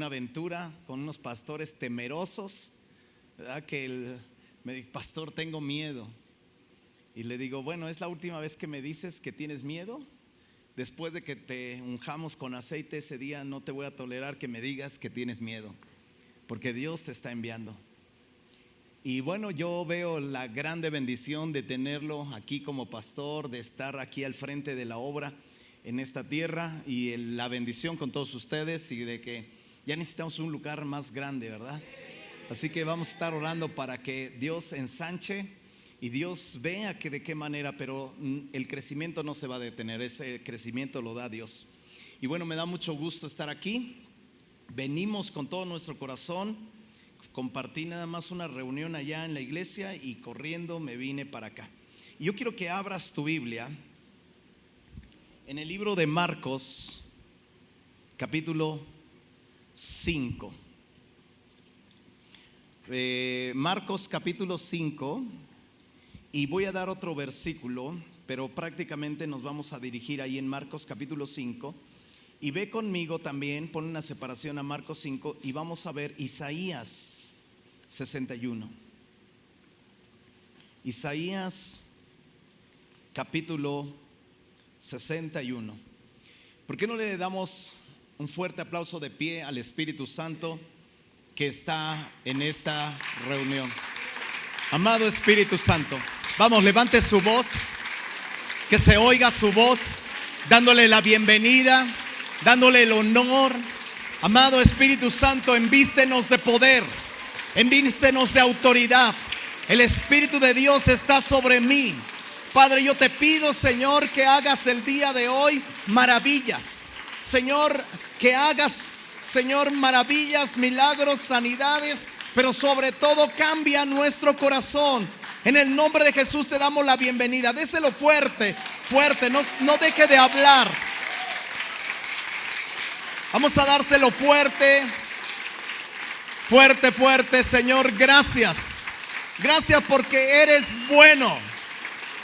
una aventura con unos pastores temerosos, ¿verdad? Me dijo: pastor, tengo miedo. Y le digo: bueno, ¿es la última vez que me dices que tienes miedo? Después de que te unjamos con aceite ese día, no te voy a tolerar que me digas que tienes miedo, porque Dios te está enviando. Y bueno, yo veo la grande bendición de tenerlo aquí como pastor, de estar aquí al frente de la obra en esta tierra, y la bendición con todos ustedes, y de que ya necesitamos un lugar más grande, ¿verdad? Así que vamos a estar orando para que Dios ensanche y Dios vea que de qué manera, pero el crecimiento no se va a detener, ese crecimiento lo da Dios. Y bueno, me da mucho gusto estar aquí. Venimos con todo nuestro corazón. Compartí nada más una reunión allá en la iglesia y corriendo me vine para acá. Y yo quiero que abras tu Biblia en el libro de Marcos, capítulo 5. Marcos capítulo 5, y voy a dar otro versículo, pero prácticamente nos vamos a dirigir ahí en Marcos capítulo 5. Y ve conmigo también, pon una separación a Marcos 5 y vamos a ver Isaías 61. Isaías capítulo 61. ¿Por qué no le damos un fuerte aplauso de pie al Espíritu Santo que está en esta reunión? Amado Espíritu Santo, vamos, levante su voz, que se oiga su voz, dándole la bienvenida, dándole el honor. Amado Espíritu Santo, envístenos de poder, envístenos de autoridad. El Espíritu de Dios está sobre mí. Padre, yo te pido, Señor, que hagas el día de hoy maravillas. Señor, que hagas, Señor, maravillas, milagros, sanidades, pero sobre todo cambia nuestro corazón. En el nombre de Jesús te damos la bienvenida. Déselo fuerte, fuerte, no deje de hablar. Vamos a dárselo fuerte, fuerte, fuerte. Señor, gracias. Gracias porque eres bueno.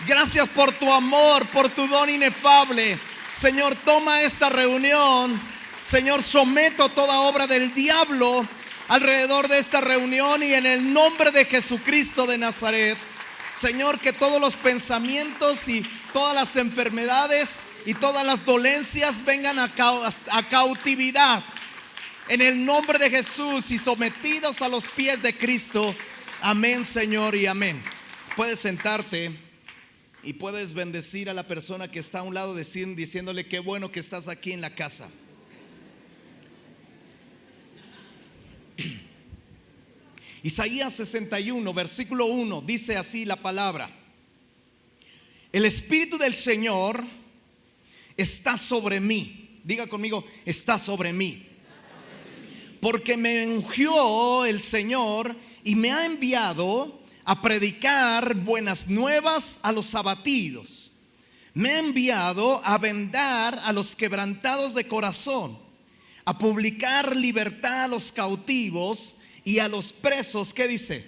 Gracias por tu amor, por tu don inefable. Señor, toma esta reunión. Señor, someto toda obra del diablo alrededor de esta reunión, y en el nombre de Jesucristo de Nazaret, Señor, que todos los pensamientos y todas las enfermedades y todas las dolencias vengan a cautividad en el nombre de Jesús y sometidos a los pies de Cristo. Amén, Señor, y amén. Puedes sentarte y puedes bendecir a la persona que está a un lado, diciéndole: qué bueno que estás aquí en la casa. Isaías 61, versículo 1, dice así la palabra: el Espíritu del Señor está sobre mí. Diga conmigo: está sobre mí. Porque me ungió el Señor y me ha enviado a predicar buenas nuevas a los abatidos. Me ha enviado a vendar a los quebrantados de corazón, a publicar libertad a los cautivos y a los presos. ¿Qué dice?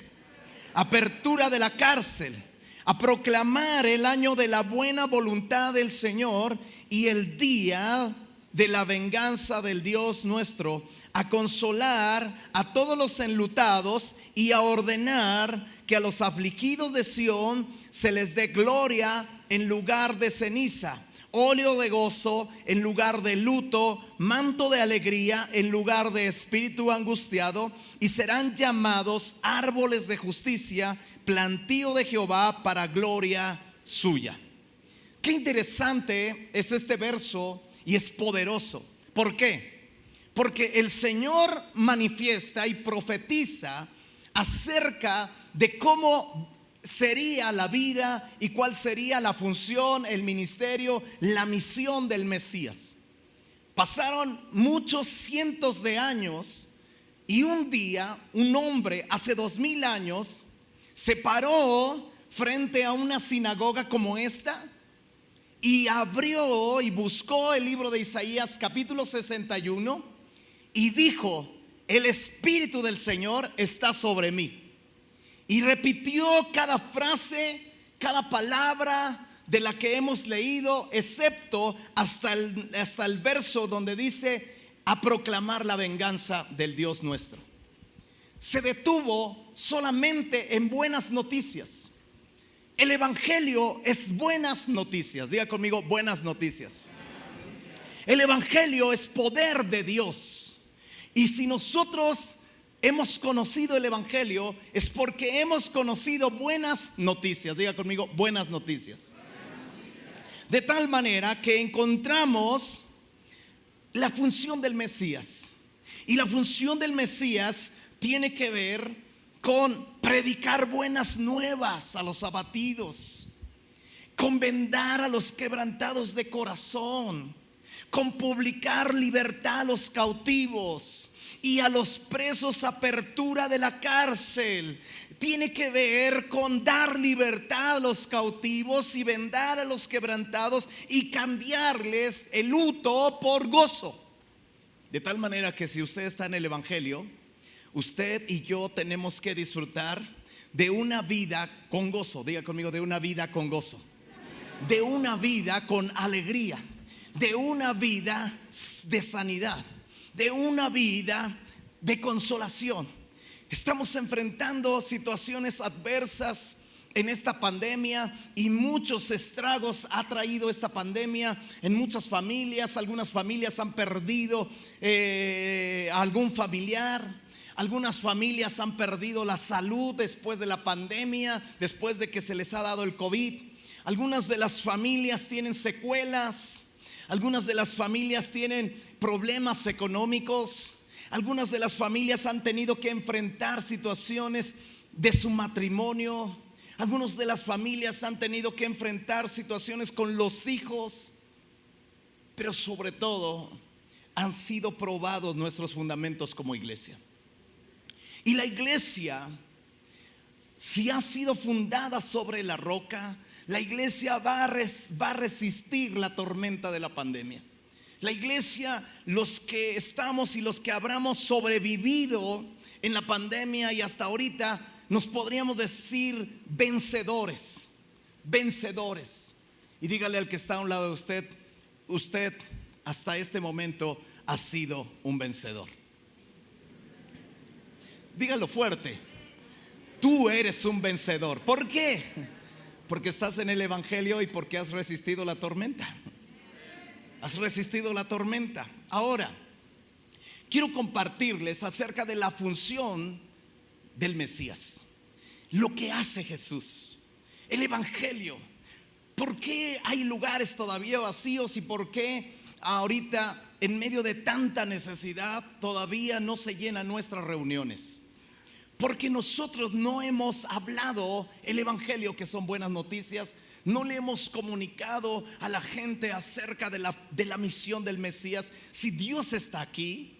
Apertura de la cárcel, a proclamar el año de la buena voluntad del Señor y el día de la venganza del Dios nuestro, a consolar a todos los enlutados y a ordenar que a los afligidos de Sión se les dé gloria en lugar de ceniza, óleo de gozo en lugar de luto, manto de alegría en lugar de espíritu angustiado, y serán llamados árboles de justicia, plantío de Jehová para gloria suya. Qué interesante es este verso y es poderoso. ¿Por qué? Porque el Señor manifiesta y profetiza acerca de cómo sería la vida y cuál sería la función, el ministerio, la misión del Mesías. Pasaron muchos cientos de años y un día un hombre hace 2000 años se paró frente a una sinagoga como esta y abrió y buscó el libro de Isaías capítulo 61 y dijo: el Espíritu del Señor está sobre mí. Y repitió cada frase, cada palabra de la que hemos leído, excepto hasta el verso donde dice: a proclamar la venganza del Dios nuestro. Se detuvo solamente en buenas noticias. El evangelio es buenas noticias. Diga conmigo, buenas noticias. El evangelio es poder de Dios. Y si nosotros hemos conocido el evangelio, es porque hemos conocido buenas noticias. Diga conmigo, buenas noticias. De tal manera que encontramos la función del Mesías. Y la función del Mesías tiene que ver con predicar buenas nuevas a los abatidos, con vendar a los quebrantados de corazón, con publicar libertad a los cautivos y a los presos apertura de la cárcel. Tiene que ver con dar libertad a los cautivos y vendar a los quebrantados y cambiarles el luto por gozo. De tal manera que si usted está en el evangelio, usted y yo tenemos que disfrutar de una vida con gozo. Diga conmigo, de una vida con gozo, de una vida con alegría, de una vida de sanidad, de una vida de consolación. Estamos enfrentando situaciones adversas en esta pandemia y muchos estragos ha traído esta pandemia en muchas familias. Algunas familias han perdido a algún familiar. Algunas familias han perdido la salud después de la pandemia, después de que se les ha dado el COVID. Algunas de las familias tienen secuelas. Algunas de las familias tienen problemas económicos. Algunas de las familias han tenido que enfrentar situaciones de su matrimonio. Algunas de las familias han tenido que enfrentar situaciones con los hijos. Pero sobre todo han sido probados nuestros fundamentos como iglesia. Y la iglesia, si ha sido fundada sobre la roca, la iglesia va a resistir la tormenta de la pandemia. La iglesia, los que estamos y los que habremos sobrevivido en la pandemia y hasta ahorita, nos podríamos decir vencedores, vencedores. Y dígale al que está a un lado de usted, usted hasta este momento ha sido un vencedor. Dígalo fuerte, tú eres un vencedor. ¿Por qué? Porque estás en el evangelio y porque has resistido la tormenta. Has resistido la tormenta. Ahora, quiero compartirles acerca de la función del Mesías, lo que hace Jesús, el evangelio. ¿Por qué hay lugares todavía vacíos y por qué ahorita en medio de tanta necesidad todavía no se llenan nuestras reuniones? Porque nosotros no hemos hablado el evangelio, que son buenas noticias. No le hemos comunicado a la gente acerca de la misión del Mesías. Si Dios está aquí,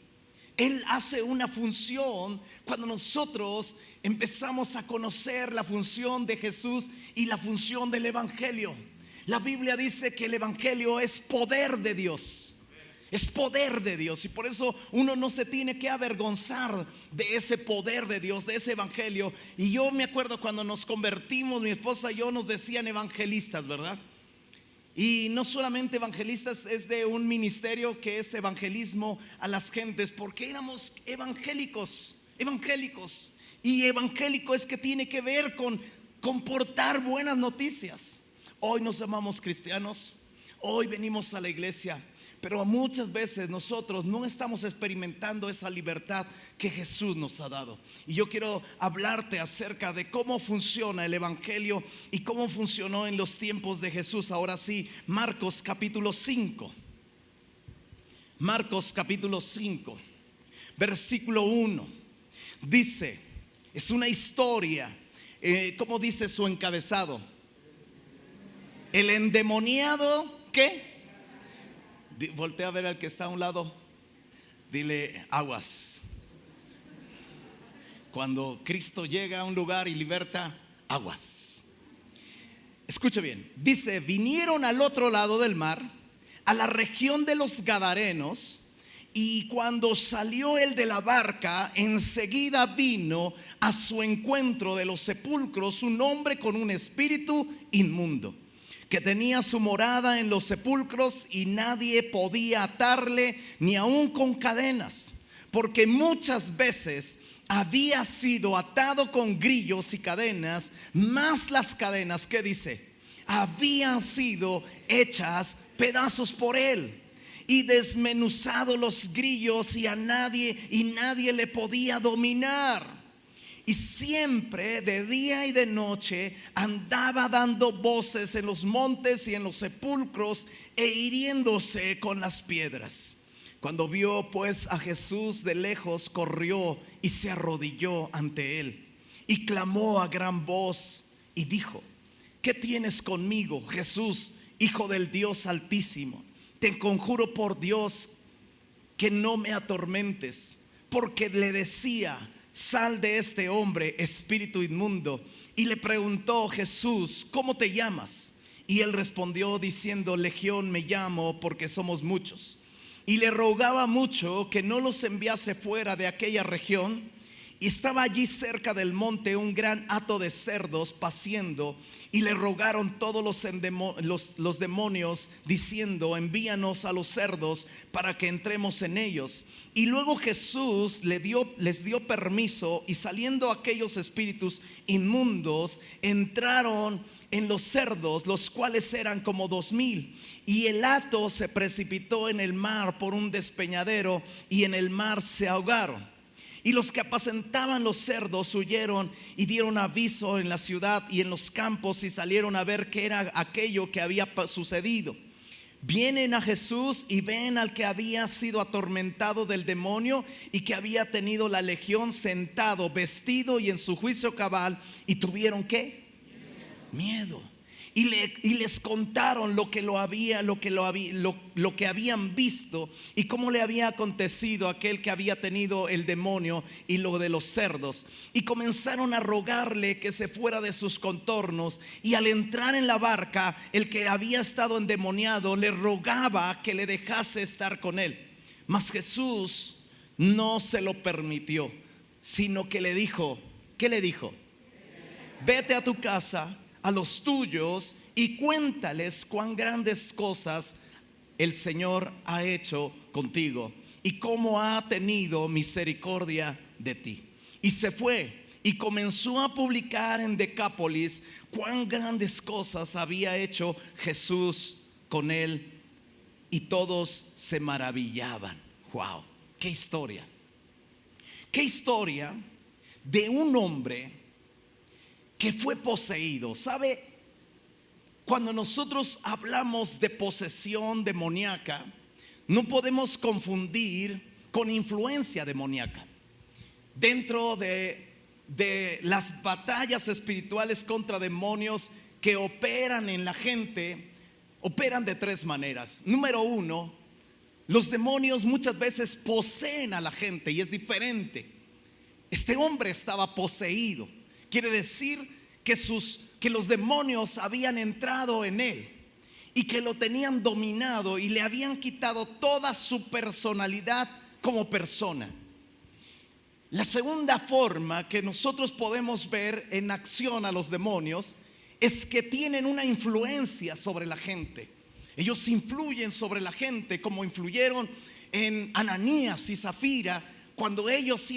Él hace una función cuando nosotros empezamos a conocer la función de Jesús y la función del evangelio. La Biblia dice que el evangelio es poder de Dios. Es poder de Dios, y por eso uno no se tiene que avergonzar de ese poder de Dios, de ese evangelio. Y yo me acuerdo cuando nos convertimos, mi esposa y yo, nos decían evangelistas, ¿verdad? Y no solamente evangelistas, es de un ministerio que es evangelismo a las gentes, porque éramos evangélicos. Y evangélico es que tiene que ver con portar buenas noticias. Hoy nos llamamos cristianos, hoy venimos a la iglesia, pero muchas veces nosotros no estamos experimentando esa libertad que Jesús nos ha dado. Y yo quiero hablarte acerca de cómo funciona el evangelio y cómo funcionó en los tiempos de Jesús. Ahora sí, Marcos capítulo 5. Marcos capítulo 5, versículo 1. Dice, es una historia. ¿Cómo dice su encabezado? El endemoniado, ¿qué? Voltea a ver al que está a un lado. Dile, aguas. Cuando Cristo llega a un lugar y liberta, aguas. Escuche bien. Dice, vinieron al otro lado del mar, a la región de los Gadarenos, y cuando salió él de la barca, enseguida vino a su encuentro de los sepulcros un hombre con un espíritu inmundo, que tenía su morada en los sepulcros y nadie podía atarle ni aun con cadenas, porque muchas veces había sido atado con grillos y cadenas, más las cadenas, ¿qué dice? Habían sido hechas pedazos por él y desmenuzado los grillos y nadie le podía dominar. Y siempre de día y de noche andaba dando voces en los montes y en los sepulcros e hiriéndose con las piedras. Cuando vio pues a Jesús de lejos, corrió y se arrodilló ante él y clamó a gran voz y dijo: ¿qué tienes conmigo, Jesús, Hijo del Dios Altísimo? Te conjuro por Dios que no me atormentes. Porque le decía: sal de este hombre, espíritu inmundo. Y le preguntó Jesús: ¿cómo te llamas? Y él respondió diciendo: Legión me llamo, porque somos muchos. Y le rogaba mucho que no los enviase fuera de aquella región. Y estaba allí cerca del monte un gran hato de cerdos paciendo, y le rogaron todos los demonios, diciendo: envíanos a los cerdos para que entremos en ellos. Y luego Jesús les dio permiso, y saliendo aquellos espíritus inmundos, entraron en los cerdos, los cuales eran como 2,000. Y el hato se precipitó en el mar por un despeñadero, y en el mar se ahogaron. Y los que apacentaban los cerdos huyeron y dieron aviso en la ciudad y en los campos, y salieron a ver qué era aquello que había sucedido. Vienen a Jesús y ven al que había sido atormentado del demonio y que había tenido la legión, sentado, vestido y en su juicio cabal. ¿Y tuvieron qué? Miedo. Y les contaron lo que habían visto y cómo le había acontecido a aquel que había tenido el demonio y lo de los cerdos. Y comenzaron a rogarle que se fuera de sus contornos. Y al entrar en la barca, el que había estado endemoniado le rogaba que le dejase estar con él. Mas Jesús no se lo permitió, sino que le dijo: ¿qué le dijo? Vete a tu casa, a los tuyos, y cuéntales cuán grandes cosas el Señor ha hecho contigo y cómo ha tenido misericordia de ti. Y se fue y comenzó a publicar en Decápolis cuán grandes cosas había hecho Jesús con él, y todos se maravillaban. Wow, qué historia. Qué historia de un hombre que fue poseído. ¿Sabe? Cuando nosotros hablamos de posesión demoníaca, no podemos confundir con influencia demoníaca. Dentro de las batallas espirituales contra demonios que operan en la gente, operan de 3 maneras. Número 1, los demonios muchas veces poseen a la gente y es diferente. Este hombre estaba poseído. Quiere decir que los demonios habían entrado en él y que lo tenían dominado y le habían quitado toda su personalidad como persona. La segunda forma que nosotros podemos ver en acción a los demonios es que tienen una influencia sobre la gente. Ellos influyen sobre la gente, como influyeron en Ananías y Zafira, cuando ellos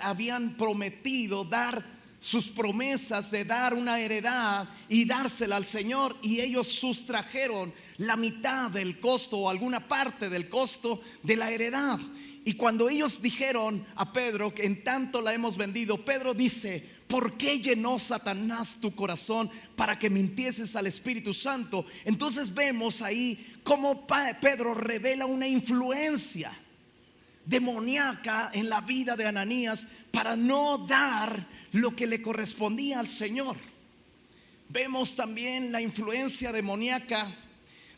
habían prometido dar sus promesas de dar una heredad y dársela al Señor, y ellos sustrajeron la mitad del costo o alguna parte del costo de la heredad. Y cuando ellos dijeron a Pedro que en tanto la hemos vendido, Pedro dice: ¿por qué llenó Satanás tu corazón para que mintieses al Espíritu Santo? Entonces vemos ahí cómo Pedro revela una influencia demoníaca en la vida de Ananías para no dar lo que le correspondía al Señor. Vemos también la influencia demoníaca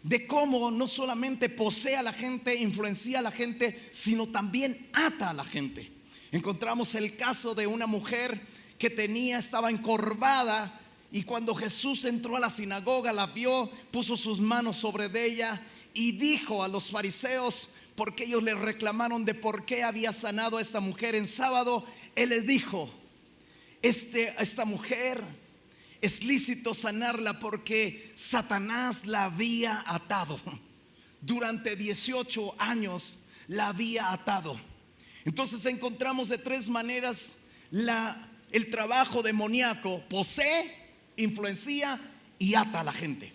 de cómo no solamente posee a la gente, influencia a la gente, sino también ata a la gente. Encontramos el caso de una mujer que estaba encorvada, y cuando Jesús entró a la sinagoga, la vio, puso sus manos sobre ella y dijo a los fariseos, porque ellos le reclamaron de por qué había sanado a esta mujer en sábado, él les dijo: esta mujer es lícito sanarla porque Satanás la había atado. Durante 18 años la había atado. Entonces encontramos de tres maneras el trabajo demoníaco: posee, influencia y ata a la gente.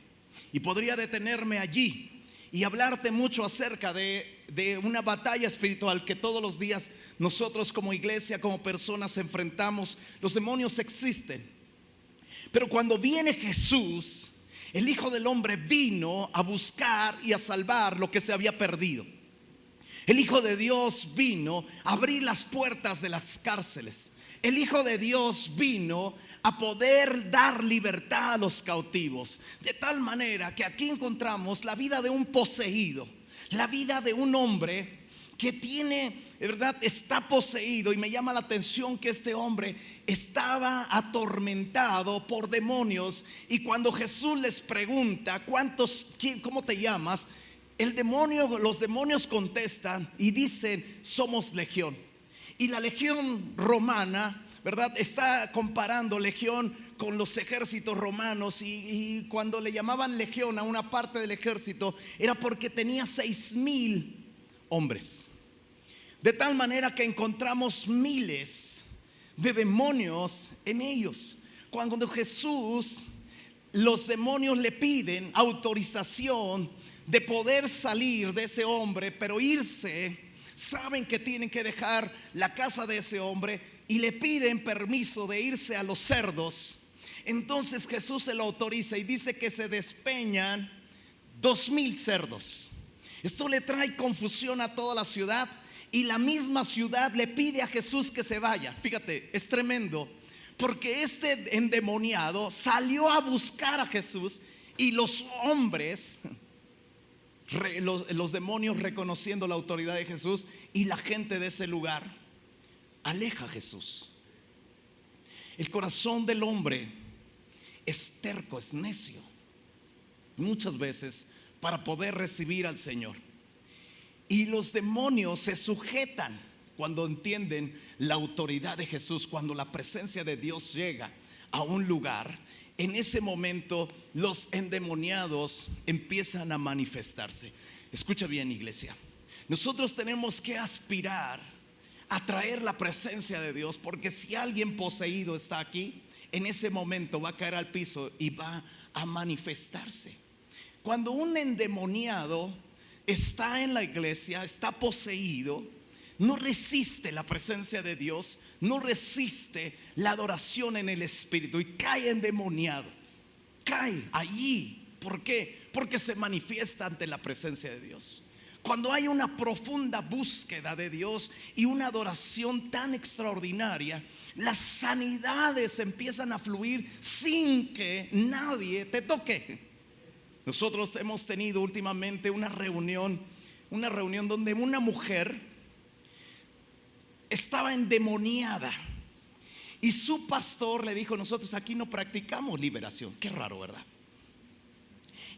Y podría detenerme allí y hablarte mucho acerca de una batalla espiritual que todos los días nosotros como iglesia, como personas enfrentamos. Los demonios existen, pero cuando viene Jesús, el Hijo del Hombre vino a buscar y a salvar lo que se había perdido. El Hijo de Dios vino a abrir las puertas de las cárceles. El Hijo de Dios vino a poder dar libertad a los cautivos. De tal manera que aquí encontramos la vida de un poseído, la vida de un hombre que tiene, de verdad, está poseído. Y me llama la atención que este hombre estaba atormentado por demonios. Y cuando Jesús les pregunta, ¿cómo te llamas? Los demonios contestan y dicen: somos legión. Y la legión romana, ¿verdad?, está comparando legión con los ejércitos romanos. Y cuando le llamaban legión a una parte del ejército, era porque tenía 6,000 hombres. De tal manera que encontramos miles de demonios en ellos. Cuando Jesús, los demonios le piden autorización de poder salir de ese hombre, pero irse, saben que tienen que dejar la casa de ese hombre y le piden permiso de irse a los cerdos. Entonces Jesús se lo autoriza y dice que se despeñan 2,000 cerdos. Esto le trae confusión a toda la ciudad, y la misma ciudad le pide a Jesús que se vaya. Fíjate, es tremendo, porque este endemoniado salió a buscar a Jesús, y los hombres, los demonios, reconociendo la autoridad de Jesús, y la gente de ese lugar aleja a Jesús. El corazón del hombre es terco, es necio, muchas veces, para poder recibir al Señor. Y los demonios se sujetan cuando entienden la autoridad de Jesús. Cuando la presencia de Dios llega a un lugar, en ese momento los endemoniados empiezan a manifestarse. Escucha bien, iglesia, nosotros tenemos que aspirar a traer la presencia de Dios, porque si alguien poseído está aquí, en ese momento va a caer al piso y va a manifestarse. Cuando un endemoniado está en la iglesia, está poseído, no resiste la presencia de Dios, no resiste la adoración en el Espíritu, y cae endemoniado, cae allí. ¿Por qué? Porque se manifiesta ante la presencia de Dios. Cuando hay una profunda búsqueda de Dios y una adoración tan extraordinaria, las sanidades empiezan a fluir sin que nadie te toque. Nosotros hemos tenido últimamente una reunión donde una mujer estaba endemoniada, y su pastor le dijo: nosotros aquí no practicamos liberación. Qué raro, ¿verdad?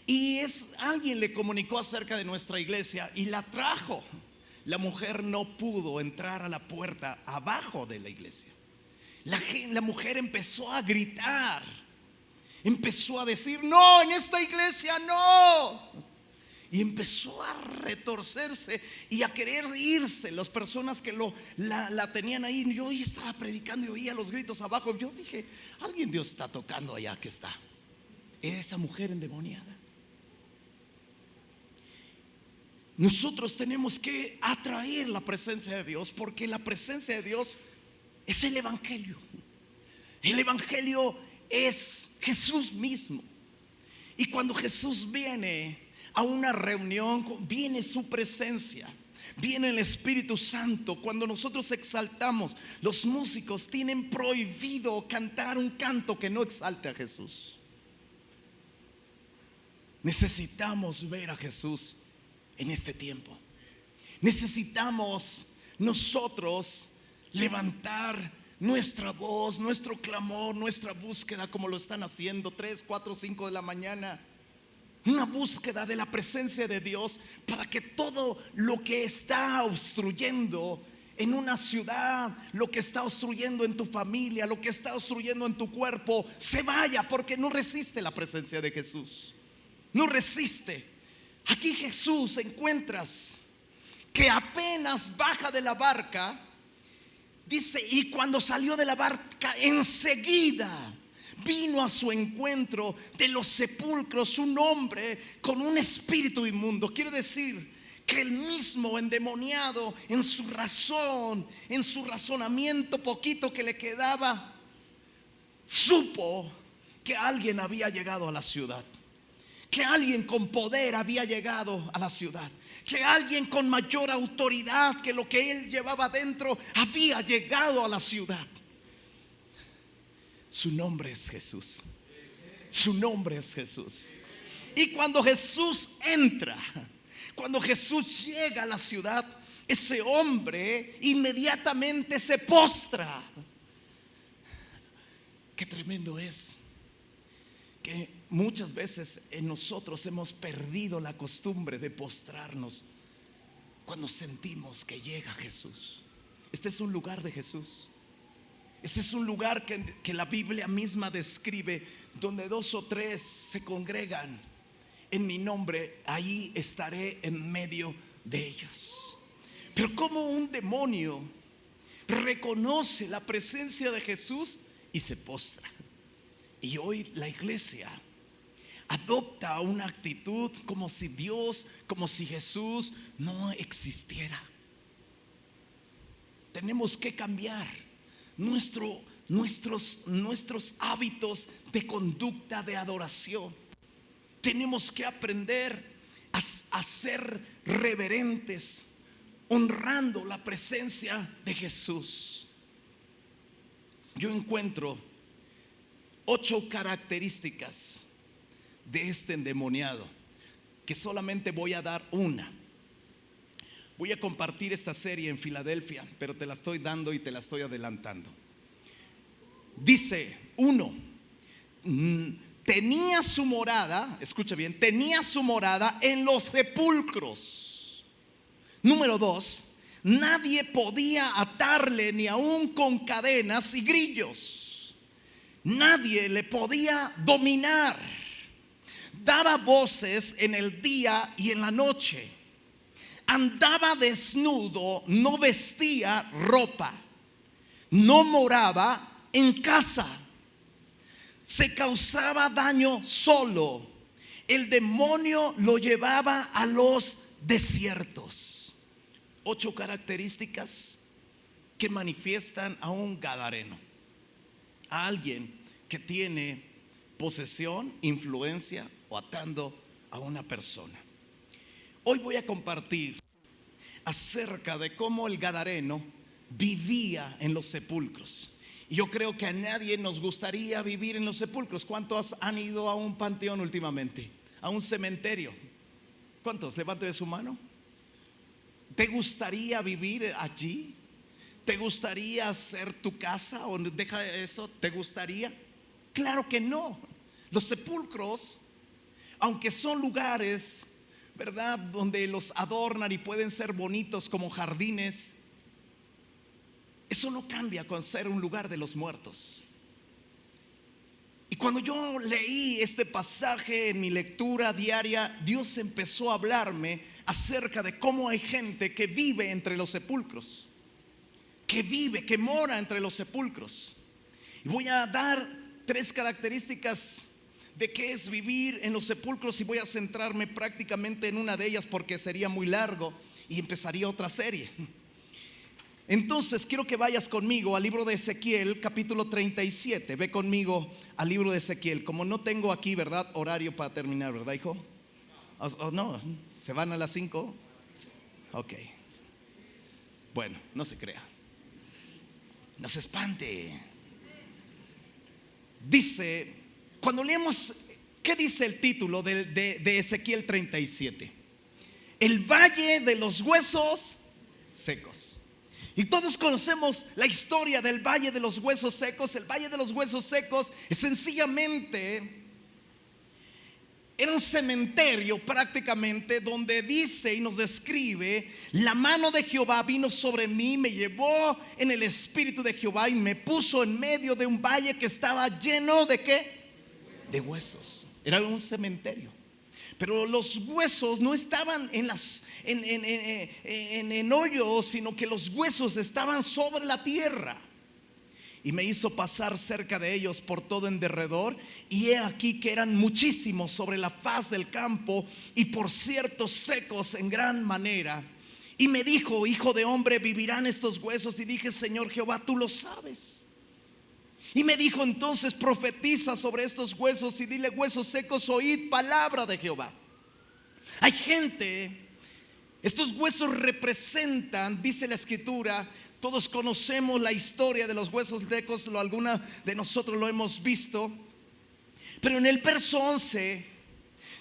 Y alguien le comunicó acerca de nuestra iglesia y la trajo. La mujer no pudo entrar a la puerta abajo de la iglesia. La mujer empezó a gritar, empezó a decir: no, en esta iglesia no. Y empezó a retorcerse y a querer irse. Las personas que la tenían ahí, yo estaba predicando y oía los gritos abajo. Yo dije: alguien Dios está tocando allá, que está esa mujer endemoniada. Nosotros tenemos que atraer la presencia de Dios, porque la presencia de Dios es el Evangelio. El Evangelio es Jesús mismo. Y cuando Jesús viene a una reunión, viene su presencia, viene el Espíritu Santo. Cuando nosotros exaltamos, los músicos tienen prohibido cantar un canto que no exalte a Jesús. Necesitamos ver a Jesús en este tiempo. Necesitamos nosotros levantar nuestra voz, nuestro clamor, nuestra búsqueda, como lo están haciendo 3, 4, 5 de la mañana. Una búsqueda de la presencia de Dios, para que todo lo que está obstruyendo en una ciudad, lo que está obstruyendo en tu familia, lo que está obstruyendo en tu cuerpo, se vaya, porque no resiste la presencia de Jesús. No resiste. Aquí Jesús encuentras que apenas baja de la barca, dice, y cuando salió de la barca, enseguida vino a su encuentro de los sepulcros un hombre con un espíritu inmundo. Quiere decir que el mismo endemoniado, en su razón, en su razonamiento poquito que le quedaba, supo que alguien había llegado a la ciudad, que alguien con poder había llegado a la ciudad, que alguien con mayor autoridad que lo que él llevaba dentro había llegado a la ciudad. Su nombre es Jesús. Su nombre es Jesús. Y cuando Jesús entra, cuando Jesús llega a la ciudad, ese hombre inmediatamente se postra. Qué tremendo es que muchas veces en nosotros hemos perdido la costumbre de postrarnos cuando sentimos que llega Jesús. Este es un lugar de Jesús. Este es un lugar que la Biblia misma describe, donde 2 o 3 se congregan en mi nombre, ahí estaré en medio de ellos. Pero como un demonio reconoce la presencia de Jesús y se postra. Y hoy la iglesia adopta una actitud como si Dios, como si Jesús no existiera. Tenemos que cambiar nuestros hábitos de conducta de adoración. Tenemos que aprender a ser reverentes, honrando la presencia de Jesús. Yo encuentro 8 características de este endemoniado, que solamente voy a dar una. Voy a compartir esta serie en Filadelfia, pero te la estoy dando y te la estoy adelantando. Dice 1, tenía su morada, escucha bien, tenía su morada en los sepulcros. Número 2, nadie podía atarle ni aun con cadenas y grillos. Nadie le podía dominar. Daba voces en el día y en la noche. Andaba desnudo, no vestía ropa, no moraba en casa, se causaba daño solo. El demonio lo llevaba a los desiertos. 8 características que manifiestan a un gadareno, a alguien que tiene posesión, influencia o atando a una persona. Hoy voy a compartir acerca de cómo el gadareno vivía en los sepulcros. Y yo creo que a nadie nos gustaría vivir en los sepulcros. ¿Cuántos han ido a un panteón últimamente? A un cementerio. ¿Cuántos? Levante su mano. ¿Te gustaría vivir allí? ¿Te gustaría hacer tu casa? ¿O deja eso? ¿Te gustaría? Claro que no. Los sepulcros, aunque son lugares, ¿verdad?, donde los adornan y pueden ser bonitos como jardines, eso no cambia con ser un lugar de los muertos. Y cuando yo leí este pasaje en mi lectura diaria, Dios empezó a hablarme acerca de cómo hay gente que vive entre los sepulcros, que mora entre los sepulcros. Y voy a dar 3 características de qué es vivir en los sepulcros, y voy a centrarme prácticamente en una de ellas porque sería muy largo y empezaría otra serie. Entonces quiero que vayas conmigo al libro de Ezequiel, capítulo 37. Ve conmigo al libro de Ezequiel. Como no tengo aquí, ¿verdad?, horario para terminar, ¿verdad, hijo? No, ¿se van a las 5? Ok. Bueno, no se crea, no se espante. Dice, cuando leemos, ¿qué dice el título de Ezequiel 37? El valle de los huesos secos. Y todos conocemos la historia del valle de los huesos secos. El valle de los huesos secos es sencillamente Era un cementerio prácticamente, donde dice y nos describe: la mano de Jehová vino sobre mí, me llevó en el espíritu de Jehová y me puso en medio de un valle que estaba lleno de ¿qué? De huesos. Era un cementerio. Pero los huesos no estaban en hoyos, sino que los huesos estaban sobre la tierra. Y me hizo pasar cerca de ellos por todo en derredor, y he aquí que eran muchísimos sobre la faz del campo, y por cierto secos en gran manera. Y me dijo: hijo de hombre, ¿vivirán estos huesos? Y dije: Señor Jehová, tú lo sabes. Y me dijo entonces: profetiza sobre estos huesos y dile: huesos secos, oíd palabra de Jehová. Hay gente, estos huesos representan, dice la escritura, todos conocemos la historia de los huesos secos, alguna de nosotros lo hemos visto. Pero en el verso 11,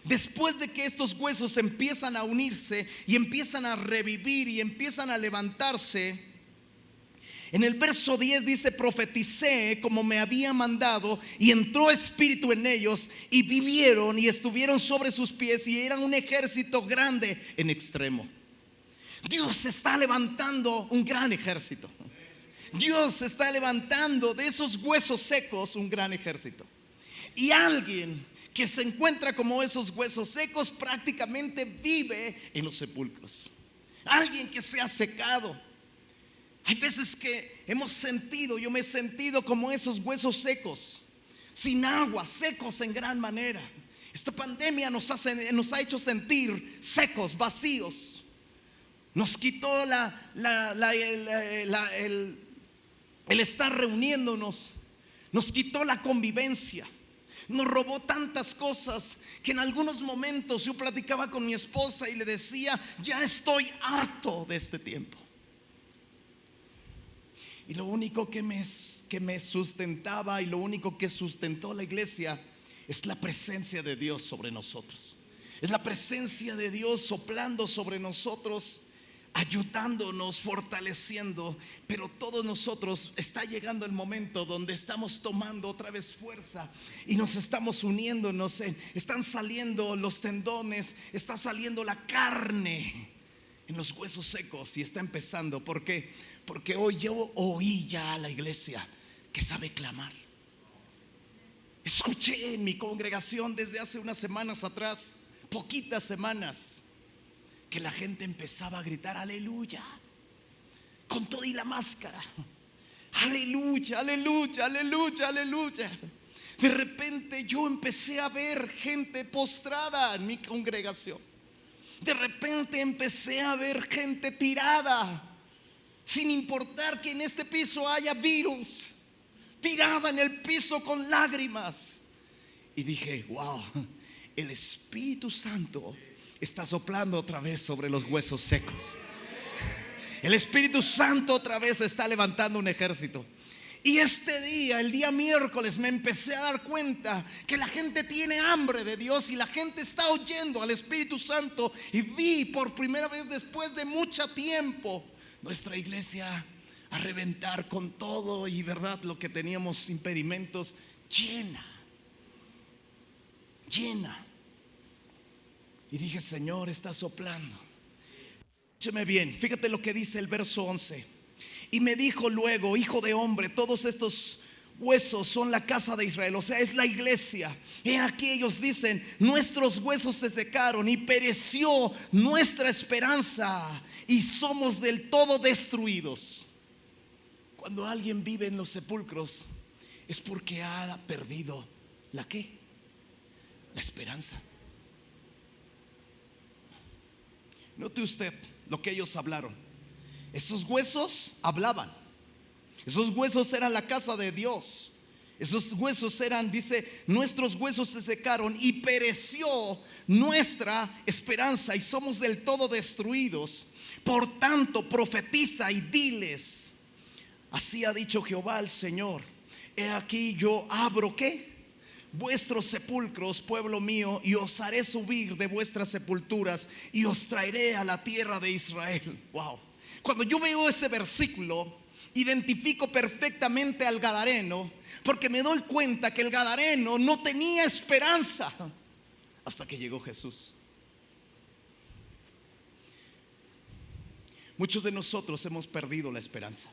después de que estos huesos empiezan a unirse y empiezan a revivir y empiezan a levantarse, en el verso 10 dice: profeticé como me había mandado, y entró espíritu en ellos, y vivieron y estuvieron sobre sus pies, y eran un ejército grande en extremo. Dios está levantando un gran ejército. Dios está levantando de esos huesos secos un gran ejército. Y alguien que se encuentra como esos huesos secos prácticamente vive en los sepulcros. Alguien que se ha secado. Hay veces que yo me he sentido como esos huesos secos, sin agua, secos en gran manera. Esta pandemia nos ha hecho sentir secos, vacíos. Nos quitó el estar reuniéndonos. Nos quitó la convivencia. Nos robó tantas cosas que en algunos momentos yo platicaba con mi esposa y le decía: ya estoy harto de este tiempo. Y lo único que me sustentaba y lo único que sustentó la iglesia es la presencia de Dios sobre nosotros. Es la presencia de Dios soplando sobre nosotros, ayudándonos, fortaleciendo. Pero todos nosotros está llegando el momento donde estamos tomando otra vez fuerza y nos estamos uniéndonos. Están saliendo los tendones, está saliendo la carne en los huesos secos, y está empezando. ¿Por qué? Porque hoy yo oí ya a la iglesia que sabe clamar. Escuché en mi congregación desde hace unas semanas atrás, poquitas semanas, que la gente empezaba a gritar: aleluya, con todo y la máscara. Aleluya, aleluya, aleluya, aleluya. De repente yo empecé a ver gente postrada en mi congregación. De repente empecé a ver gente tirada, sin importar que en este piso haya virus, tirada en el piso con lágrimas. Y dije: wow, el Espíritu Santo está soplando otra vez sobre los huesos secos. El Espíritu Santo otra vez está levantando un ejército. Y este día, el día miércoles, me empecé a dar cuenta que la gente tiene hambre de Dios y la gente está oyendo al Espíritu Santo. Y vi por primera vez después de mucho tiempo nuestra iglesia a reventar con todo, y verdad, lo que teníamos impedimentos, llena. Y dije: Señor, está soplando. Escúcheme bien, fíjate lo que dice el verso 11. Y me dijo luego: hijo de hombre, todos estos huesos son la casa de Israel, o sea, es la iglesia. He aquí, ellos dicen: nuestros huesos se secaron y pereció nuestra esperanza y somos del todo destruidos. Cuando alguien vive en los sepulcros es porque ha perdido ¿la qué? La esperanza. Note usted lo que ellos hablaron. Esos huesos hablaban. Esos huesos eran la casa de Dios. Esos huesos eran, dice: nuestros huesos se secaron y pereció nuestra esperanza y somos del todo destruidos. Por tanto, profetiza y diles: así ha dicho Jehová el Señor: he aquí yo abro ¿qué? Vuestros sepulcros, pueblo mío, y os haré subir de vuestras sepulturas y os traeré a la tierra de Israel. Wow. Cuando yo veo ese versículo, identifico perfectamente al gadareno, porque me doy cuenta que el gadareno no tenía esperanza. hasta que llegó Jesús. Muchos de nosotros hemos perdido la esperanza.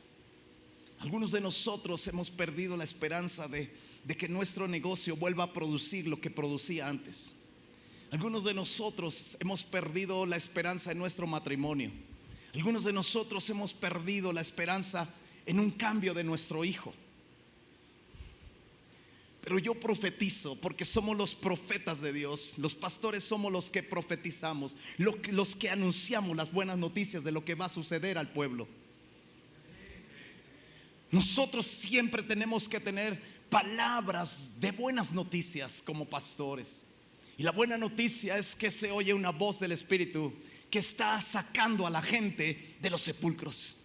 Algunos de nosotros hemos perdido la esperanza de que nuestro negocio vuelva a producir lo que producía antes. Algunos de nosotros hemos perdido la esperanza en nuestro matrimonio. Algunos de nosotros hemos perdido la esperanza en un cambio de nuestro hijo. Pero yo profetizo, porque somos los profetas de Dios. Los pastores somos los que profetizamos, los que anunciamos las buenas noticias de lo que va a suceder al pueblo. Nosotros siempre tenemos que tener palabras de buenas noticias como pastores. Y la buena noticia es que se oye una voz del Espíritu que está sacando a la gente de los sepulcros.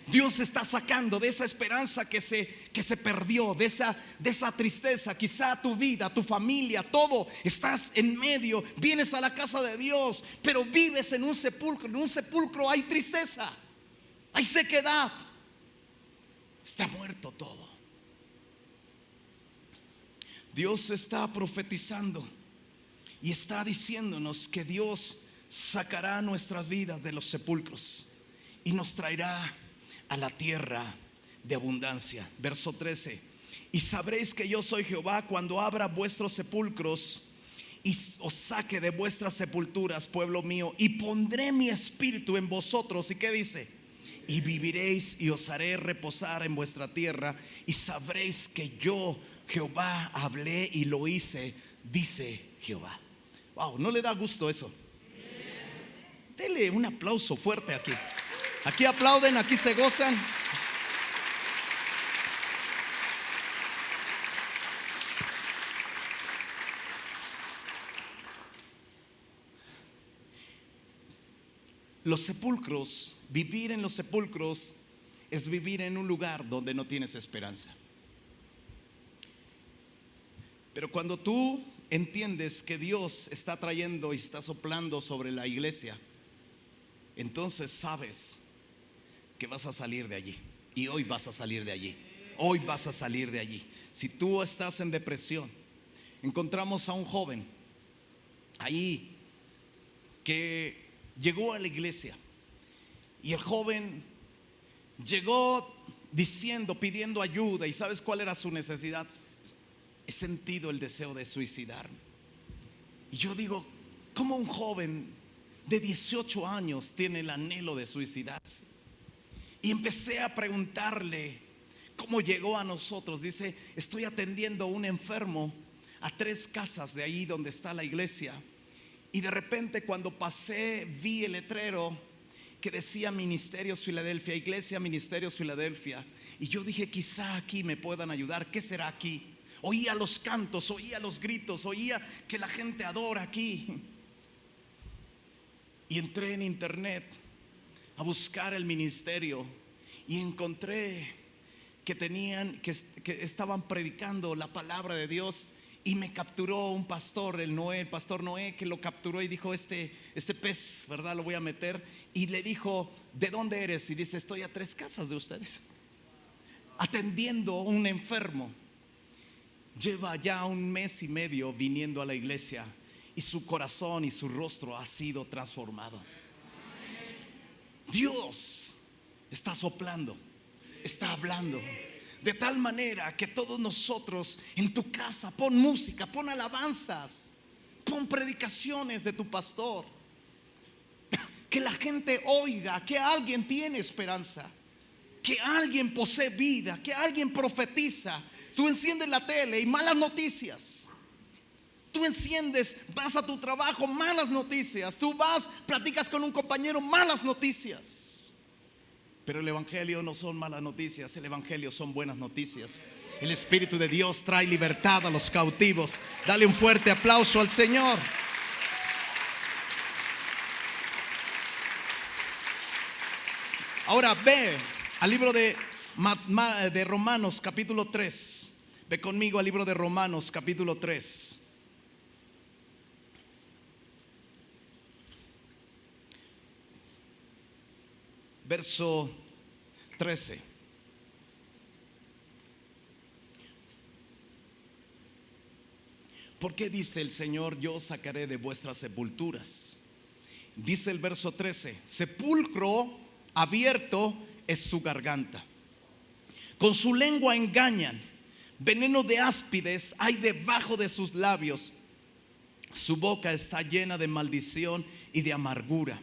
Dios está sacando de esa esperanza que se perdió, de esa tristeza. Quizá tu vida, tu familia, todo, estás en medio, vienes a la casa de Dios, pero vives en un sepulcro. En un sepulcro hay tristeza, hay sequedad, está muerto todo. Dios está profetizando y está diciéndonos que Dios sacará nuestras vidas de los sepulcros y nos traerá a la tierra de abundancia. Verso 13: y sabréis que yo soy Jehová cuando abra vuestros sepulcros y os saque de vuestras sepulturas, pueblo mío, y pondré mi espíritu en vosotros. ¿Y qué dice? Y viviréis y os haré reposar en vuestra tierra, y sabréis que yo Jehová hablé y lo hice, dice Jehová. Wow, ¿no le da gusto eso? Dele un aplauso fuerte aquí. Aquí aplauden, aquí se gozan. Los sepulcros, vivir en los sepulcros es vivir en un lugar donde no tienes esperanza. Pero cuando tú entiendes que Dios está trayendo y está soplando sobre la iglesia, entonces sabes que vas a salir de allí. Y hoy vas a salir de allí. Hoy vas a salir de allí. Si tú estás en depresión, encontramos a un joven ahí que llegó a la iglesia. Y el joven llegó diciendo, pidiendo ayuda. ¿Y sabes cuál era su necesidad? He sentido el deseo de suicidarme. Y yo digo, ¿cómo un joven de 18 años tiene el anhelo de suicidarse? Y empecé a preguntarle cómo llegó a nosotros. Dice, estoy atendiendo a un enfermo a 3 casas de ahí donde está la iglesia. Y de repente cuando pasé vi el letrero que decía Ministerios Filadelfia, Iglesia Ministerios Filadelfia. Y yo dije, quizá aquí me puedan ayudar. ¿Qué será aquí? Oía los cantos, oía los gritos, oía que la gente adora aquí. Y entré en internet a buscar el ministerio y encontré que estaban predicando la palabra de Dios. Y me capturó un pastor, el pastor Noé, que lo capturó y dijo, este pez, ¿verdad? Lo voy a meter. Y le dijo, ¿de dónde eres? Y dice, estoy a 3 casas de ustedes, atendiendo a un enfermo. Lleva ya 1 mes y medio viniendo a la iglesia y su corazón y su rostro ha sido transformado. Dios está soplando, está hablando. De tal manera que todos nosotros en tu casa, pon música, pon alabanzas, pon predicaciones de tu pastor. Que la gente oiga que alguien tiene esperanza, que alguien posee vida, que alguien profetiza. Tú enciendes la tele y malas noticias. Tú enciendes, vas a tu trabajo, malas noticias. Tú vas, platicas con un compañero, malas noticias. Pero el evangelio no son malas noticias, el evangelio son buenas noticias. El Espíritu de Dios trae libertad a los cautivos. Dale un fuerte aplauso al Señor. Ahora ve al libro de Romanos capítulo 3. Ve conmigo al libro de Romanos capítulo 3. Verso 13. ¿Por qué dice el Señor, yo os sacaré de vuestras sepulturas? Dice el verso 13, sepulcro abierto es su garganta. Con su lengua engañan, veneno de áspides hay debajo de sus labios. Su boca está llena de maldición y de amargura.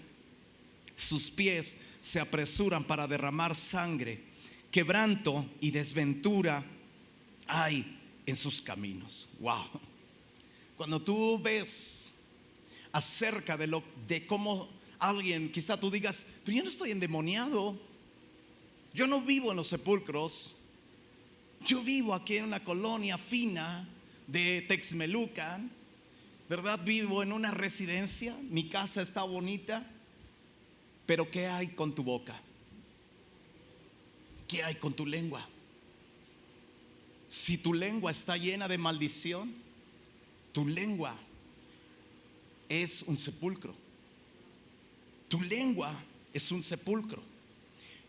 Sus pies se apresuran para derramar sangre. Quebranto y desventura hay en sus caminos. Wow. Cuando tú ves acerca de cómo alguien, quizá tú digas, pero yo no estoy endemoniado, yo no vivo en los sepulcros, yo vivo aquí en una colonia fina de Texmelucan, ¿verdad? Vivo en una residencia, mi casa está bonita, pero ¿qué hay con tu boca? ¿Qué hay con tu lengua? Si tu lengua está llena de maldición, tu lengua es un sepulcro. Tu lengua es un sepulcro.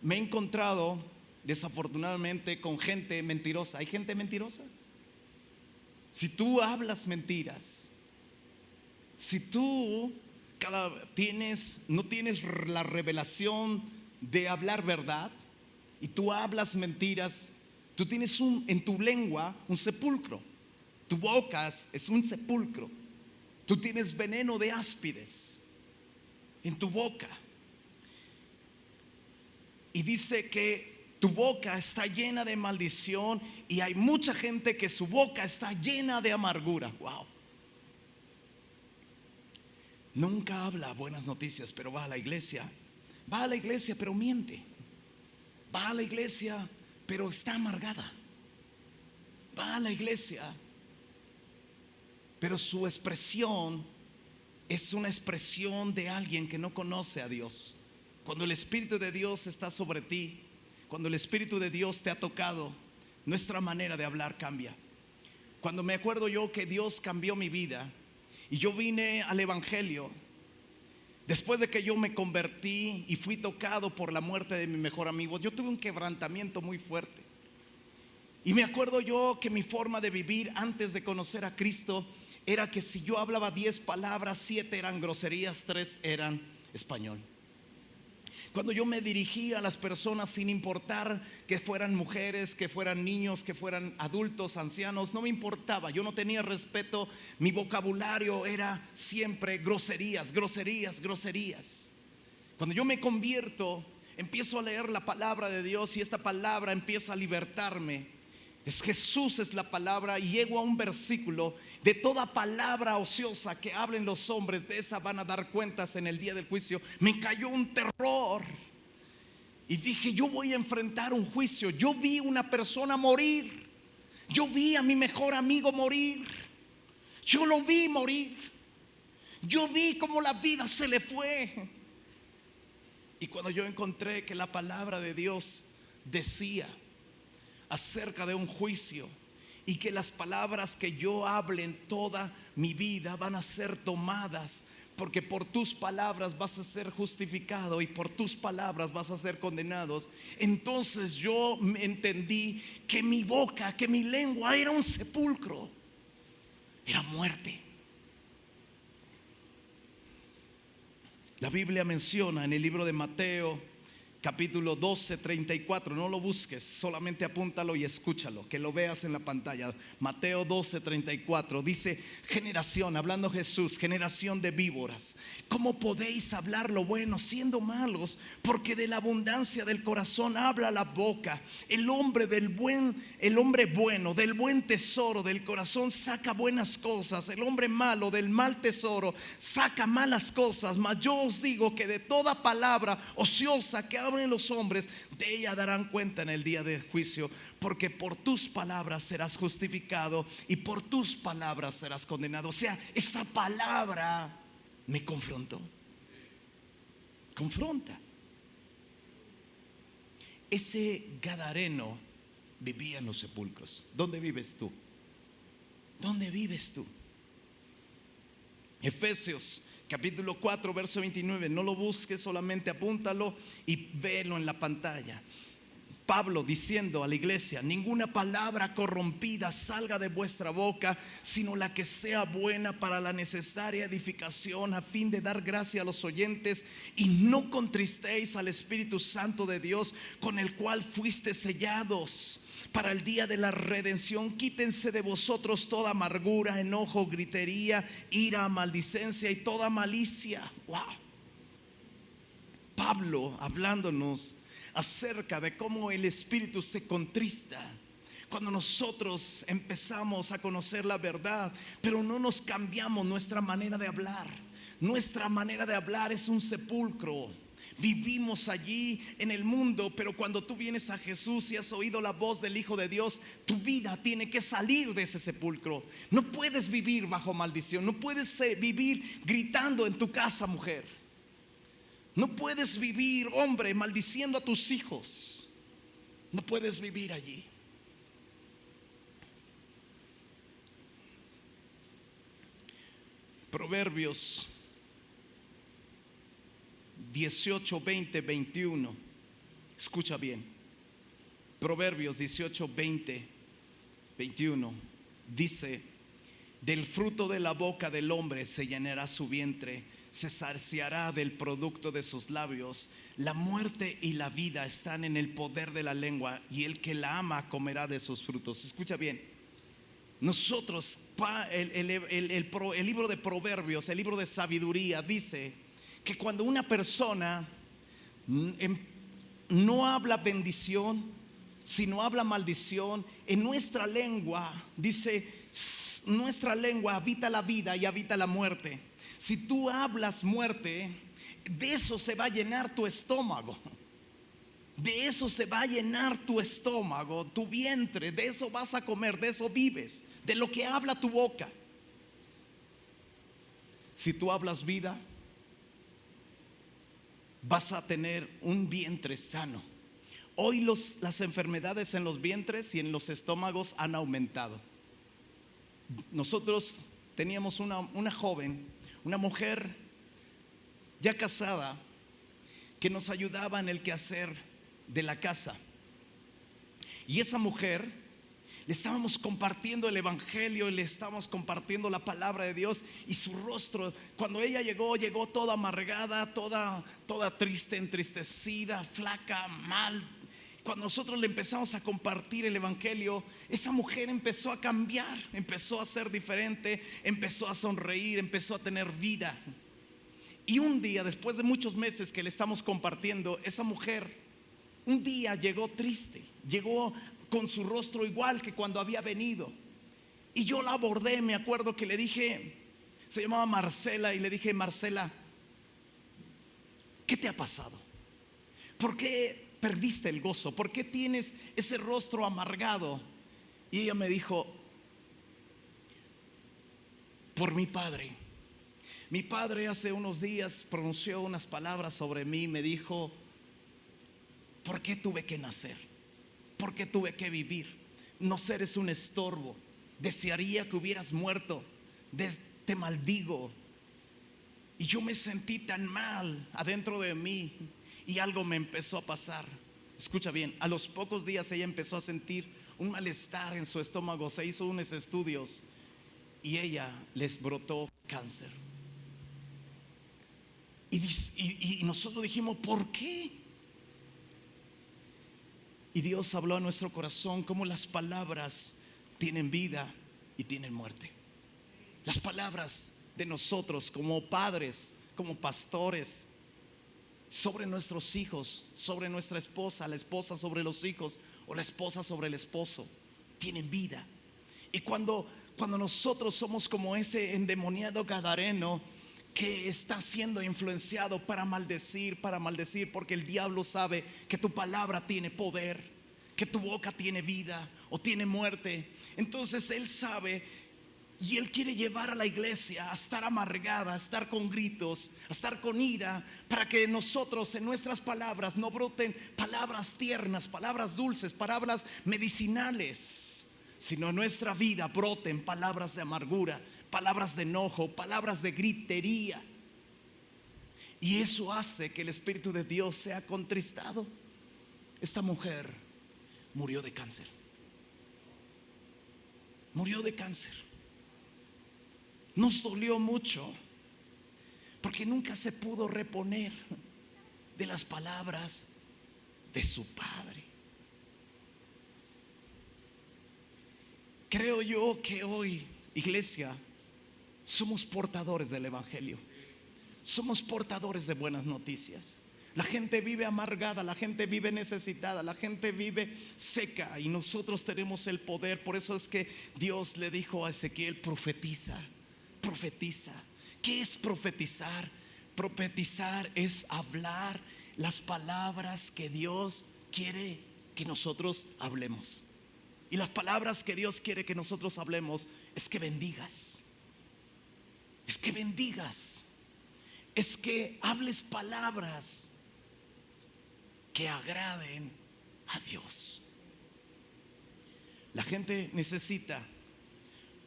Me he encontrado desafortunadamente con gente mentirosa. ¿Hay gente mentirosa? Si tú hablas mentiras, si tú no tienes la revelación de hablar verdad y tú hablas mentiras, tú tienes en tu lengua un sepulcro. Tu boca es un sepulcro. Tú tienes veneno de áspides en tu boca. Y dice que tu boca está llena de maldición y hay mucha gente que su boca está llena de amargura. Wow. Nunca habla buenas noticias, pero va a la iglesia. Va a la iglesia, pero miente. Va a la iglesia, pero está amargada. Va a la iglesia, pero su expresión es una expresión de alguien que no conoce a Dios. Cuando el Espíritu de Dios está sobre ti, cuando el Espíritu de Dios te ha tocado, nuestra manera de hablar cambia. Cuando me acuerdo yo que Dios cambió mi vida y yo vine al Evangelio, después de que yo me convertí y fui tocado por la muerte de mi mejor amigo, yo tuve un quebrantamiento muy fuerte. Y me acuerdo yo que mi forma de vivir antes de conocer a Cristo era que si yo hablaba 10 palabras, 7 eran groserías, 3 eran español. Cuando yo me dirigía a las personas, sin importar que fueran mujeres, que fueran niños, que fueran adultos, ancianos, no me importaba, yo no tenía respeto. Mi vocabulario era siempre groserías, groserías, groserías. Cuando yo me convierto, empiezo a leer la palabra de Dios y esta palabra empieza a libertarme. Jesús es la palabra y llego a un versículo: de toda palabra ociosa que hablen los hombres, de esa van a dar cuentas en el día del juicio. Me cayó un terror y dije, yo voy a enfrentar un juicio. Yo vi una persona morir, yo vi a mi mejor amigo morir, yo lo vi morir, yo vi cómo la vida se le fue. Y cuando yo encontré que la palabra de Dios decía acerca de un juicio y que las palabras que yo hable en toda mi vida van a ser tomadas, porque por tus palabras vas a ser justificado y por tus palabras vas a ser condenados, entonces yo entendí que mi boca, que mi lengua era un sepulcro, era muerte. La Biblia menciona en el libro de Mateo capítulo 12, 34, no lo busques, solamente apúntalo y escúchalo, que lo veas en la pantalla. Mateo 12, 34 dice: generación, hablando Jesús, generación de víboras, ¿cómo podéis hablar lo bueno siendo malos? Porque de la abundancia del corazón habla la boca. El hombre bueno del buen tesoro del corazón saca buenas cosas, el hombre malo del mal tesoro saca malas cosas. Mas yo os digo que de toda palabra ociosa que hablen los hombres, de ella darán cuenta en el día del juicio, porque por tus palabras serás justificado y por tus palabras serás condenado. O sea, esa palabra me confrontó. Confronta. Ese gadareno vivía en los sepulcros. ¿Dónde vives tú? ¿Dónde vives tú? Efesios capítulo 4, verso 29. No lo busques, solamente apúntalo y velo en la pantalla. Pablo diciendo a la iglesia: ninguna palabra corrompida salga de vuestra boca, sino la que sea buena para la necesaria edificación, a fin de dar gracia a los oyentes. Y no contristéis al Espíritu Santo de Dios, con el cual fuiste sellados para el día de la redención. Quítense de vosotros toda amargura, enojo, gritería, ira, maldicencia y toda malicia. Wow. Pablo hablándonos acerca de cómo el Espíritu se contrista cuando nosotros empezamos a conocer la verdad, pero no nos cambiamos nuestra manera de hablar. Nuestra manera de hablar es un sepulcro. Vivimos allí en el mundo, pero cuando tú vienes a Jesús y has oído la voz del Hijo de Dios, tu vida tiene que salir de ese sepulcro. No puedes vivir bajo maldición, no puedes vivir gritando en tu casa, mujer. No puedes vivir, hombre, maldiciendo a tus hijos. No puedes vivir allí. Proverbios 18, 20, 21. Escucha bien. Proverbios 18, 20, 21. Dice: del fruto de la boca del hombre se llenará su vientre, se saciará del producto de sus labios. La muerte y la vida están en el poder de la lengua, y el que la ama comerá de sus frutos. Escucha bien. Nosotros, el libro de Proverbios, el libro de sabiduría, dice que cuando una persona no habla bendición, sino habla maldición, en nuestra lengua, dice, nuestra lengua habita la vida y habita la muerte. Si tú hablas muerte, de eso se va a llenar tu estómago. De eso se va a llenar tu estómago, tu vientre. De eso vas a comer, de eso vives, de lo que habla tu boca. Si tú hablas vida, vas a tener un vientre sano. Hoy las enfermedades en los vientres y en los estómagos han aumentado. Nosotros teníamos una joven, una mujer ya casada, que nos ayudaba en el quehacer de la casa. Y esa mujer, le estábamos compartiendo el evangelio, le estábamos compartiendo la palabra de Dios, y su rostro, cuando ella llegó toda amargada, toda triste, entristecida, flaca, mal. Cuando nosotros le empezamos a compartir el evangelio, esa mujer empezó a cambiar, empezó a ser diferente, empezó a sonreír, empezó a tener vida. Y un día, después de muchos meses que le estamos compartiendo, esa mujer un día llegó triste, llegó con su rostro igual que cuando había venido. Y yo la abordé, me acuerdo que le dije, se llamaba Marcela, y le dije: Marcela, ¿qué te ha pasado? ¿Por qué perdiste el gozo? ¿Por qué tienes ese rostro amargado? Y ella me dijo: por mi padre. Mi padre hace unos días pronunció unas palabras sobre mí. Me dijo: ¿por qué tuve que nacer? ¿Por qué tuve que vivir? No eres un estorbo. Desearía que hubieras muerto. Te maldigo. Y yo me sentí tan mal adentro de mí, y algo me empezó a pasar. Escucha bien, a los pocos días ella empezó a sentir un malestar en su estómago. Se hizo unos estudios y ella les brotó cáncer. Y nosotros dijimos: ¿por qué? Y Dios habló a nuestro corazón cómo las palabras tienen vida y tienen muerte. Las palabras de nosotros como padres, como pastores, sobre nuestros hijos, sobre nuestra esposa, la esposa sobre los hijos, o la esposa sobre el esposo, tienen vida. Y cuando nosotros somos como ese endemoniado gadareno que está siendo influenciado para maldecir, porque el diablo sabe que tu palabra tiene poder, que tu boca tiene vida o tiene muerte. Entonces él sabe, y él quiere llevar a la iglesia a estar amargada, a estar con gritos, a estar con ira, para que nosotros en nuestras palabras no broten palabras tiernas, palabras dulces, palabras medicinales, sino en nuestra vida broten palabras de amargura, palabras de enojo, palabras de gritería. Y eso hace que el Espíritu de Dios sea contristado. Esta mujer murió de cáncer. Murió de cáncer. Nos dolió mucho porque nunca se pudo reponer de las palabras de su padre. Creo yo que hoy, iglesia, somos portadores del evangelio. Somos portadores de buenas noticias. La gente vive amargada, la gente vive necesitada, la gente vive seca, y nosotros tenemos el poder. Por eso es que Dios le dijo a Ezequiel: profetiza, profetiza. ¿Qué es profetizar? Profetizar es hablar las palabras que Dios quiere que nosotros hablemos. Y las palabras que Dios quiere que nosotros hablemos es que bendigas. Es que bendigas. Es que hables palabras que agraden a Dios. La gente necesita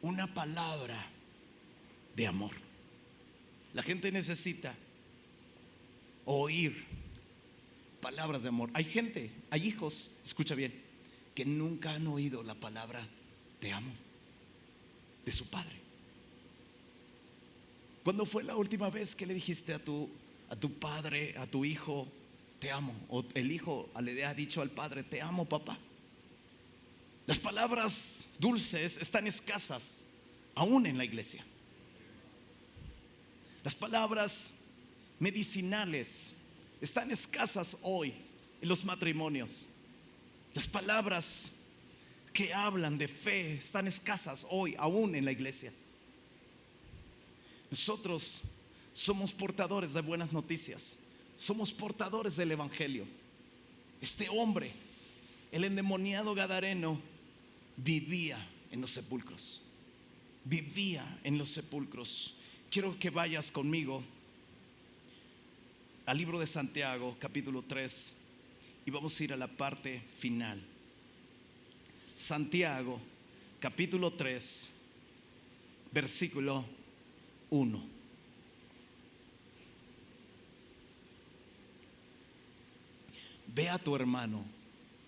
una palabra de amor. La gente necesita oír palabras de amor. Hay gente, hay hijos, escucha bien, que nunca han oído la palabra te amo de su padre. ¿Cuándo fue la última vez que le dijiste a tu padre, a tu hijo, te amo? O el hijo le ha dicho al padre: te amo, papá. Las palabras dulces están escasas aún en la iglesia. Las palabras medicinales están escasas hoy en los matrimonios. Las palabras que hablan de fe están escasas hoy aún en la iglesia. Nosotros somos portadores de buenas noticias. Somos portadores del evangelio. Este hombre, el endemoniado gadareno, vivía en los sepulcros. Vivía en los sepulcros. Quiero que vayas conmigo al libro de Santiago, capítulo 3, y vamos a ir a la parte final. Santiago, capítulo 3, versículo 1. Ve a tu hermano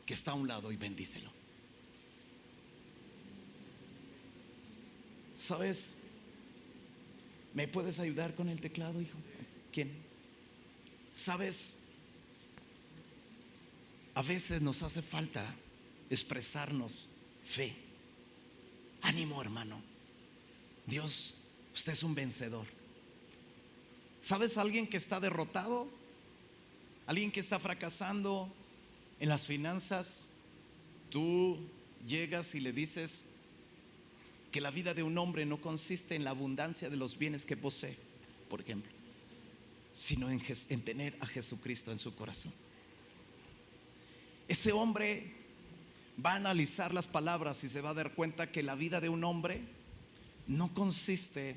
que está a un lado y bendícelo. ¿Sabes? ¿Me puedes ayudar con el teclado, hijo? ¿Quién? ¿Sabes? A veces nos hace falta expresarnos fe. Ánimo, hermano. Dios, usted es un vencedor. ¿Sabes? Alguien que está derrotado, alguien que está fracasando en las finanzas, tú llegas y le dices que la vida de un hombre no consiste en la abundancia de los bienes que posee, por ejemplo, sino en tener a Jesucristo en su corazón. Ese hombre va a analizar las palabras y se va a dar cuenta que la vida de un hombre no consiste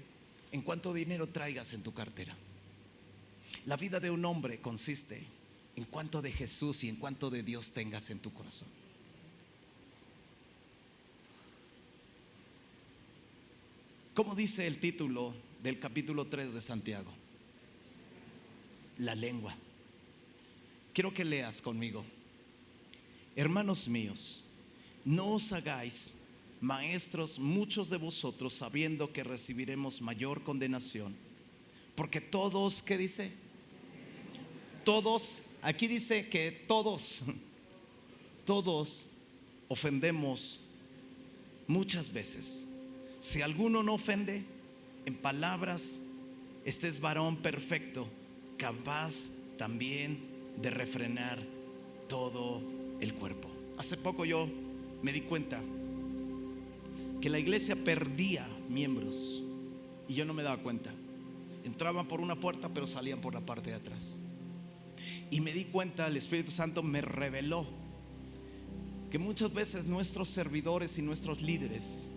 en cuánto dinero traigas en tu cartera. La vida de un hombre consiste en cuánto de Jesús y en cuánto de Dios tengas en tu corazón. ¿Cómo dice el título del capítulo 3 de Santiago? La lengua. Quiero que leas conmigo. Hermanos míos, no os hagáis maestros muchos de vosotros, sabiendo que recibiremos mayor condenación. Porque todos, ¿qué dice? Todos, aquí dice que todos ofendemos muchas veces. Si alguno no ofende en palabras, este es varón perfecto, capaz también de refrenar todo el cuerpo. Hace poco yo me di cuenta que la iglesia perdía miembros y yo no me daba cuenta. Entraban por una puerta pero salían por la parte de atrás. Y me di cuenta, el Espíritu Santo me reveló que muchas veces nuestros servidores y nuestros líderes